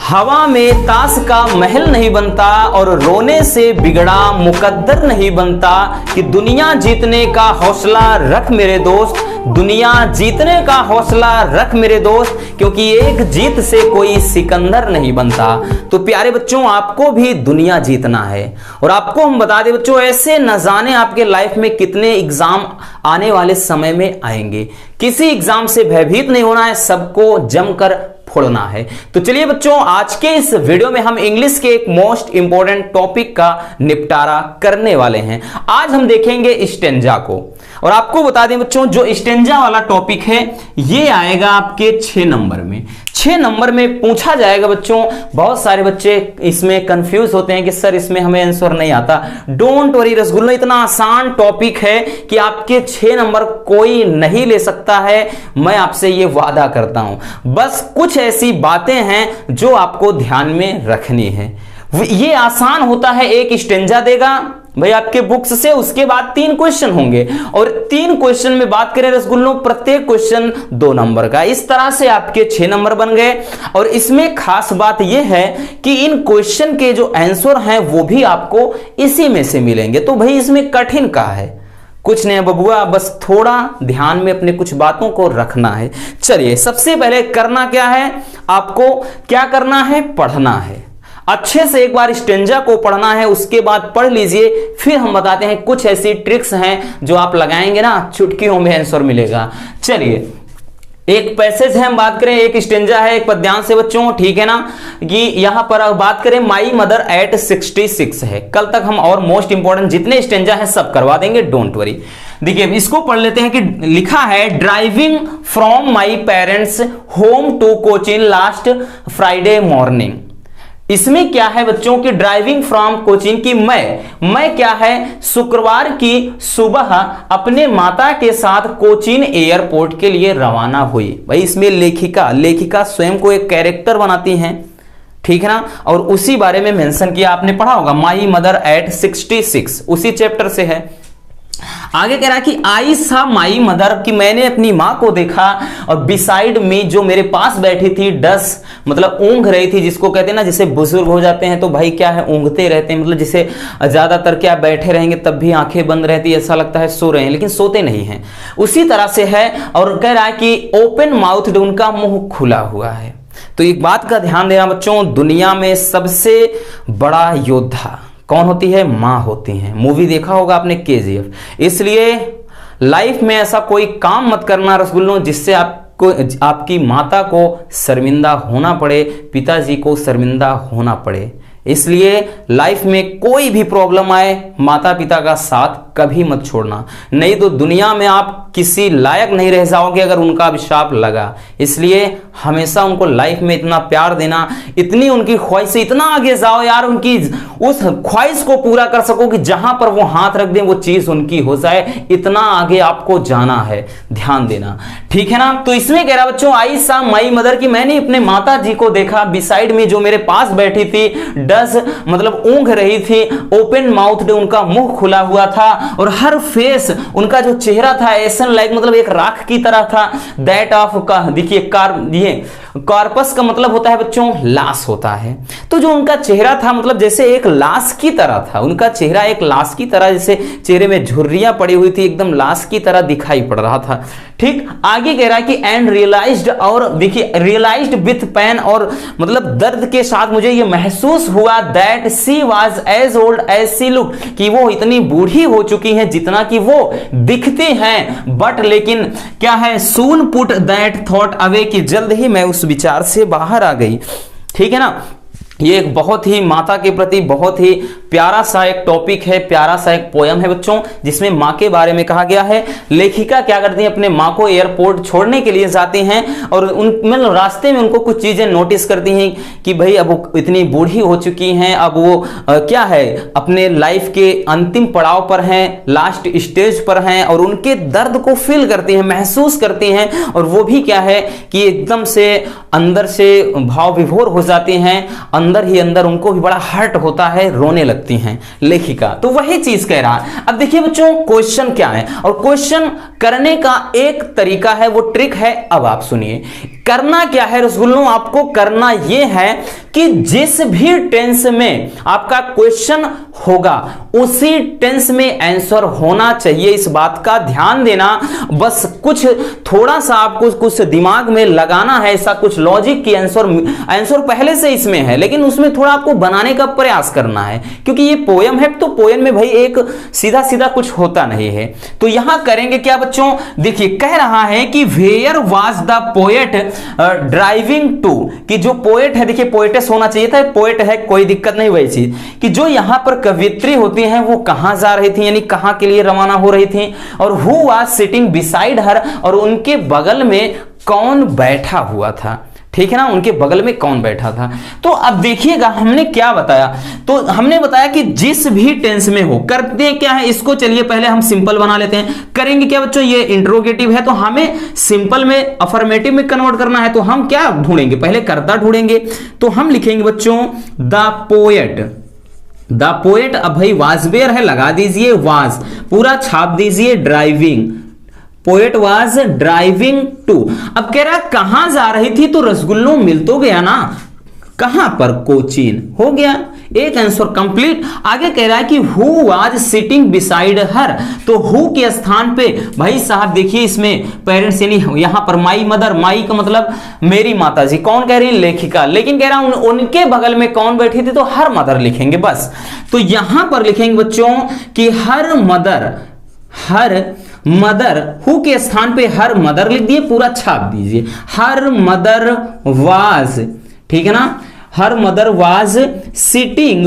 हवा में ताश का महल नहीं बनता और रोने से बिगड़ा मुकद्दर नहीं बनता कि दुनिया जीतने का हौसला रख मेरे दोस्त, दुनिया जीतने का हौसला रख मेरे दोस्त, क्योंकि एक जीत से कोई सिकंदर नहीं बनता। तो प्यारे बच्चों, आपको भी दुनिया जीतना है। और आपको हम बता दें बच्चों, ऐसे न जाने आपके लाइफ में कितने एग्जाम आने वाले समय में आएंगे। किसी एग्जाम से भयभीत नहीं होना है, सबको जमकर फोड़ना है। तो चलिए बच्चों, आज के इस वीडियो में हम इंग्लिश के एक मोस्ट इंपॉर्टेंट टॉपिक का निपटारा करने वाले हैं। आज हम देखेंगे स्टेंजा को। और आपको बता दें बच्चों, जो स्टेंजा वाला टॉपिक है ये आएगा आपके 6 नंबर में। 6 नंबर में पूछा जाएगा बच्चों। बहुत सारे बच्चे इसमें कंफ्यूज होते हैं कि सर इसमें हमें आंसर नहीं आता। डोंट वरी रसगुल्लो, इतना आसान टॉपिक है कि आपके 6 नंबर कोई नहीं ले सकता है, मैं आपसे ये वादा करता हूं। बस कुछ ऐसी बातें हैं जो आपको ध्यान में रखनी है। ये आसान होता है, एक स्टेंजा देगा भाई आपके बुक्स से, उसके बाद 3 क्वेश्चन होंगे और 3 क्वेश्चन में बात करें रसगुल्लों, प्रत्येक क्वेश्चन 2 नंबर का। इस तरह से आपके 6 नंबर बन गए। और इसमें खास बात यह है कि इन क्वेश्चन के जो आंसर हैं वो भी आपको इसी में से मिलेंगे। तो भाई इसमें कठिन का है कुछ नहीं बबुआ, बस थोड़ा ध्यान में अपने कुछ बातों को रखना है। चलिए, सबसे पहले करना क्या है, आपको क्या करना है, पढ़ना है अच्छे से। एक बार स्टेंजा को पढ़ना है, उसके बाद पढ़ लीजिए, फिर हम बताते हैं कुछ ऐसी ट्रिक्स हैं जो आप लगाएंगे ना, चुटकियों में आंसर मिलेगा। चलिए, एक पैसेज है, हम बात करें, एक स्टेंजा है, एक पद्यांश से बच्चों, ठीक है ना। कि यहां पर बात करें माई मदर एट 66 है। कल तक हम और मोस्ट इंपॉर्टेंट जितने स्टेंजा है सब करवा देंगे, डोंट वरी। देखिए इसको पढ़ लेते हैं कि लिखा है, driving from my parents home to Cochin last Friday morning. इसमें क्या है बच्चों की ड्राइविंग फ्रॉम कोचीन की मैं क्या है, शुक्रवार की सुबह अपने माता के साथ कोचीन एयरपोर्ट के लिए रवाना हुई। भाई इसमें लेखिका स्वयं को एक कैरेक्टर बनाती हैं, ठीक है ना। और उसी बारे में मेंशन किया, आपने पढ़ा होगा, माई मदर एट 66, उसी चैप्टर से है। आगे कह रहा है कि आई सा माई मदर, कि मैंने अपनी मां को देखा, और बिसाइड में जो मेरे पास बैठी थी, डस मतलब ऊंघ रही थी, जिसको कहते हैं ना, जिसे बुजुर्ग हो जाते हैं तो भाई क्या है, ऊंघते रहते हैं, मतलब जिसे ज्यादातर क्या बैठे रहेंगे तब भी आंखें बंद रहती है, ऐसा लगता है सो रहे हैं लेकिन सोते नहीं हैं, उसी तरह से है। और कह रहा है कि ओपन माउथ, उनका मुंह खुला हुआ है। तो एक बात का ध्यान देना बच्चों, दुनिया में सबसे बड़ा योद्धा कौन होती है, मां होती है। मूवी देखा होगा आपने KGF। इसलिए लाइफ में ऐसा कोई काम मत करना रसगुल्लों जिससे आपको आपकी माता को शर्मिंदा होना पड़े, पिताजी को शर्मिंदा होना पड़े। इसलिए लाइफ में कोई भी प्रॉब्लम आए, माता पिता का साथ कभी मत छोड़ना, नहीं तो दुनिया में आप किसी लायक नहीं रह जाओगे अगर उनका अभिशाप लगा। इसलिए हमेशा उनको लाइफ में इतना प्यार देना, इतनी उनकी ख्वाहिश से इतना आगे जाओ यार, उनकी उस ख्वाहिश को पूरा कर सको कि जहां पर वो हाथ रख दें वो चीज उनकी हो जाए, इतना आगे आपको जाना है, ध्यान देना, ठीक है ना। तो इसमें कह रहा बच्चों, आई सा माई मदर, की मैंने अपने माता जी को देखा, बिसाइड में जो मेरे पास बैठी थी, डस मतलब ऊंघ रही थी, ओपन माउथ, उनका मुंह खुला हुआ था, और हर फेस उनका जो चेहरा था एसन लाइक, मतलब एक राख की तरह था, दैट ऑफ का, देखिए कार्पस का मतलब होता है बच्चों लाश होता है। तो जो उनका चेहरा था मतलब जैसे एक लाश की तरह था, उनका चेहरा एक लाश की तरह, जैसे चेहरे में झुर्रियां पड़ी हुई थी, एकदम लाश की तरह दिखाई पड़ रहा था, ठीक। आगे कह रहा है कि एंड रियलाइज्ड, और देखिए रियलाइज्ड विथ पेन, और मतलब दर्द के साथ मुझे ये महसूस हुआ, that she was as old as she look, कि वो इतनी बूढ़ी हो चुकी हैं जितना कि वो दिखती हैं। बट लेकिन क्या है, सून पुट दैट थॉट अवे, कि जल्द ही मैं उस विचार से बाहर आ गई, ठीक है ना। ये एक बहुत ही माता के प्रति बहुत ही प्यारा सा एक टॉपिक है, प्यारा सा एक पोयम है बच्चों, जिसमें माँ के बारे में कहा गया है। लेखिका क्या करती है, अपने माँ को एयरपोर्ट छोड़ने के लिए जाती हैं, और उन मतलब रास्ते में उनको कुछ चीजें नोटिस करती हैं कि भाई अब वो इतनी बूढ़ी हो चुकी हैं, अब वो क्या है, अपने लाइफ के अंतिम पड़ाव पर हैं, लास्ट स्टेज पर हैं, और उनके दर्द को फील करती हैं, महसूस करती हैं, और वो भी क्या है कि एकदम से अंदर से भाव विभोर हो जाती हैं, अंदर ही अंदर उनको भी बड़ा हर्ट होता है, रोने लगती हैं लेखिका। तो वही चीज कह रहा है। अब देखिए बच्चों, क्वेश्चन क्या है, और क्वेश्चन करने का एक तरीका है, वो ट्रिक है, अब आप सुनिए। करना क्या है रसगुल्लों, आपको करना यह है कि जिस भी टेंस में आपका क्वेश्चन होगा उसी टेंस में आंसर होना चाहिए, इस बात का ध्यान देना। बस कुछ थोड़ा सा आपको कुछ दिमाग में लगाना है, ऐसा कुछ लॉजिक की आंसर पहले से इसमें है, लेकिन उसमें थोड़ा आपको बनाने का प्रयास करना है, क्योंकि ये पोयम है तो पोयम में भाई एक सीधा सीधा कुछ होता नहीं है। तो यहां करेंगे क्या बच्चों, देखिए कह रहा है कि where was the poet driving to, कि जो पोएट है, देखिए पोएटेस होना चाहिए था, पोएट है कोई दिक्कत नहीं, वही चीज कि जो यहां पर कवित्री होती हैं वो कहां जा रही थी, यानी कहां के लिए रवाना हो रही थी, और who was sitting beside her, और उनके बगल में कौन बैठा हुआ था, ठीक है ना, उनके बगल में कौन बैठा था। तो अब देखिएगा हमने क्या बताया, तो हमने बताया कि जिस भी टेंस में हो, करते हैं क्या है इसको, चलिए पहले हम सिंपल बना लेते हैं। करेंगे क्या बच्चों, ये इंट्रोगेटिव है तो हमें सिंपल में अफर्मेटिव में कन्वर्ट करना है, तो हम क्या ढूंढेंगे, पहले कर्ता ढूंढेंगे। तो हम लिखेंगे बच्चों द पोएट, द पोएट, अब भाई वाजवेयर है लगा दीजिए वाज, पूरा छाप दीजिए driving, poet was driving to. अब कह रहा कहां जा रही थी, तो रसगुल्लों मिल तो गया ना, कहां पर, कोचीन, हो गया एक आंसर कंप्लीट। आगे कह रहा है कि who was sitting beside her, तो हु के स्थान पे भाई साहब देखिए इसमें पेरेंट्स, यानी यहां पर माई मदर, माई का मतलब मेरी माता जी, कौन कह रही, लेखिका, लेकिन कह रहा हूं उनके बगल में कौन बैठी थी, तो हर मदर लिखेंगे बस। तो यहां पर लिखेंगे बच्चों कि her mother, her mother, who के स्थान पे हर मदर लिख दिए, पूरा छाप दीजिए, हर मदर वाज, ठीक है ना, her mother was sitting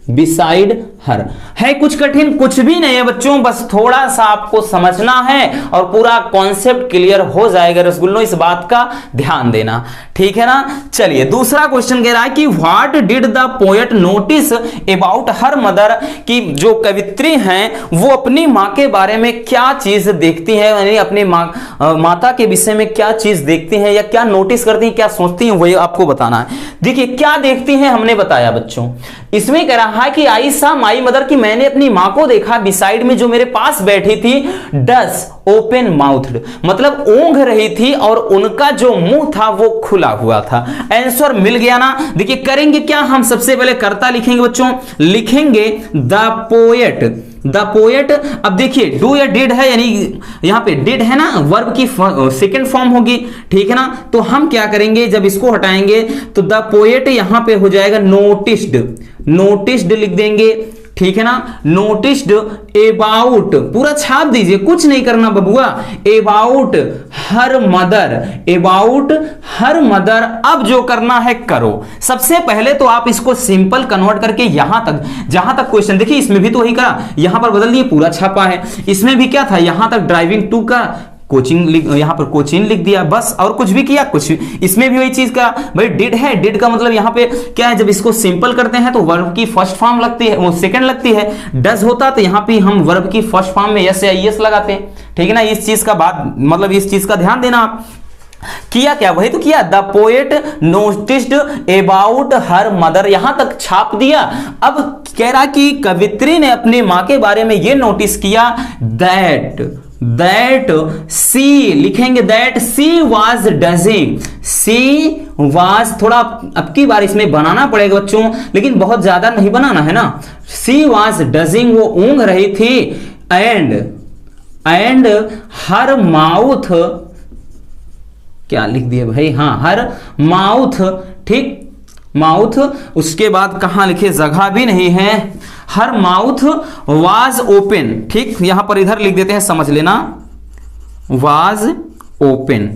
beside her. है कुछ कठिन, कुछ भी नहीं है बच्चों, बस थोड़ा सा आपको समझना है और पूरा कॉन्सेप्ट क्लियर हो जाएगा रसगुल्लों, इस बात का ध्यान देना, ठीक है ना। चलिए दूसरा क्वेश्चन कह रहा है कि what did the poet notice about her mother, कि जो कवित्री हैं वो अपनी माँ के बारे में क्या चीज देखती है, यानी अपनी माता के विषय में क्या चीज देखती हैं या क्या नोटिस करती हैं, क्या सोचती हैं, वही आपको बताना है। देखिए क्या देखती हैं हमने बताया बच्चों, इसमें कह रहा है कि आई सा माई मदर, कि मैंने अपनी मां को देखा बिसाइड में, जो मेरे पास बैठी थी, डस ओपन माउथड, मतलब ऊंघ रही थी और उनका जो मुंह था वो खुला हुआ था। आंसर मिल गया ना। देखिए करेंगे क्या, हम सबसे पहले कर्ता लिखेंगे बच्चों, लिखेंगे द पोएट, द पोएट। अब देखिए डू या डिड है, यानी यहां पे डिड है ना, वर्ब की सेकंड फॉर्म होगी, ठीक है ना। तो हम क्या करेंगे, जब इसको हटाएंगे तो द पोएट यहां पे हो जाएगा नोटिस्ड, नोटिस्ड लिख देंगे, ठीक है ना, नोटिस्ड अबाउट, पूरा छाप दीजिए, कुछ नहीं करना बबुआ, about her mother, about her mother. अब जो करना है करो, सबसे पहले तो आप इसको सिंपल कन्वर्ट करके यहां तक, जहां तक क्वेश्चन, देखिए इसमें भी तो वही करा, यहां पर बदल दिए, पूरा छापा है, इसमें भी क्या था, यहां तक ड्राइविंग टू का कोचिंग, यहां पर कोचिंग लिख दिया बस, और कुछ भी किया, कुछ इसमें भी वही चीज का, भाई डिड है, डिड का मतलब यहां पे क्या है, जब इसको सिंपल करते हैं तो वर्ब की फर्स्ट फॉर्म लगती है, वो सेकंड लगती है, डज होता तो यहां पे हम वर्ब की फर्स्ट फॉर्म में यस या यस लगाते हैं, ठीक है ना। इस चीज का बात, मतलब इस चीज का ध्यान देना आप। किया क्या, वही तो किया, the poet noticed about her mother, यहां तक छाप दिया। अब कह रहा कि कवित्री ने अपनी मां के बारे में यह नोटिस किया, दैट सी, लिखेंगे that C was dodging, C was, थोड़ा अब की बार इसमें बनाना पड़ेगा बच्चों, लेकिन बहुत ज्यादा नहीं बनाना है ना। सी वाज डजिंग, वो ऊंघ रही थी, एंड हर माउथ, क्या लिख दिया भाई, हाँ हर माउथ, ठीक, माउथ, उसके बाद कहां लिखे, जगह भी नहीं है, हर माउथ वाज ओपन, ठीक, यहां पर इधर लिख देते हैं, समझ लेना, वाज ओपन,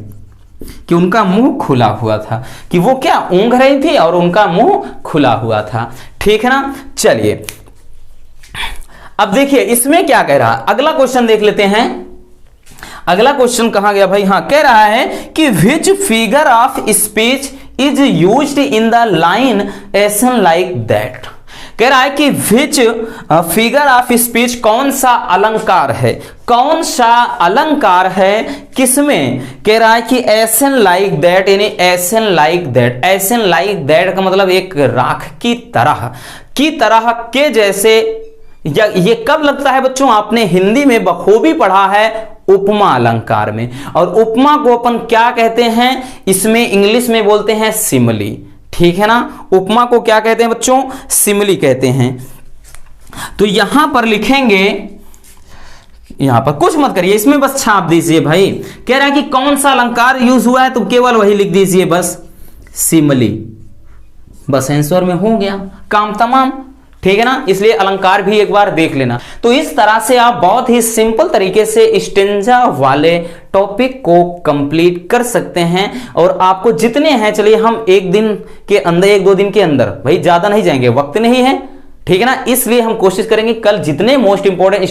कि उनका मुंह खुला हुआ था, कि वो क्या ऊंघ रही थी और उनका मुंह खुला हुआ था, ठीक है ना। चलिए अब देखिए इसमें क्या कह रहा है, अगला क्वेश्चन देख लेते हैं। अगला क्वेश्चन कहां गया भाई, हाँ कह रहा है कि which figure of speech is used in the line essence like that, कह रहा है कि विच फिगर ऑफ स्पीच, कौन सा अलंकार है, कौन सा अलंकार है किसमें, कह रहा है कि एसन लाइक दैट, यानी एसन लाइक दैट, एसन लाइक दैट का मतलब एक राख की तरह के जैसे, ये कब लगता है बच्चों? आपने हिंदी में बखूबी पढ़ा है उपमा अलंकार में। और उपमा को अपन क्या कहते हैं? इसमें इंग्लिश में बोलते हैं सिमिली, ठीक है ना। उपमा को क्या कहते हैं बच्चों? सिमिली कहते हैं। तो यहां पर लिखेंगे, यहां पर कुछ मत करिए, इसमें बस छाप दीजिए भाई। कह रहा है कि कौन सा अलंकार यूज हुआ है, तो केवल वही लिख दीजिए बस, सिमिली। बस आंसर में हो गया, काम तमाम, ठीक है ना। इसलिए अलंकार भी एक बार देख लेना। तो इस तरह से आप बहुत ही सिंपल तरीके से स्टेंजा वाले टॉपिक को कंप्लीट कर सकते हैं। और आपको जितने हैं, चलिए हम एक दिन के अंदर, एक दो दिन के अंदर, भाई ज्यादा नहीं जाएंगे, वक्त नहीं है, ठीक है ना। इसलिए हम कोशिश करेंगे कल जितने मोस्ट इंपोर्टेंट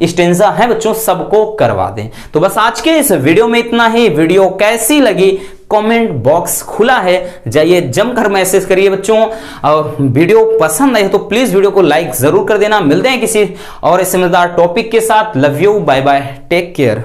स्टेंजा है बच्चों सबको करवा दें। तो बस आज के इस वीडियो में इतना ही। वीडियो कैसी लगी कमेंट बॉक्स खुला है, जाइए जमकर मैसेज करिए बच्चों। और वीडियो पसंद आए तो प्लीज वीडियो को लाइक जरूर कर देना। मिलते हैं किसी और समझदार टॉपिक के साथ। Love you, bye bye, take care.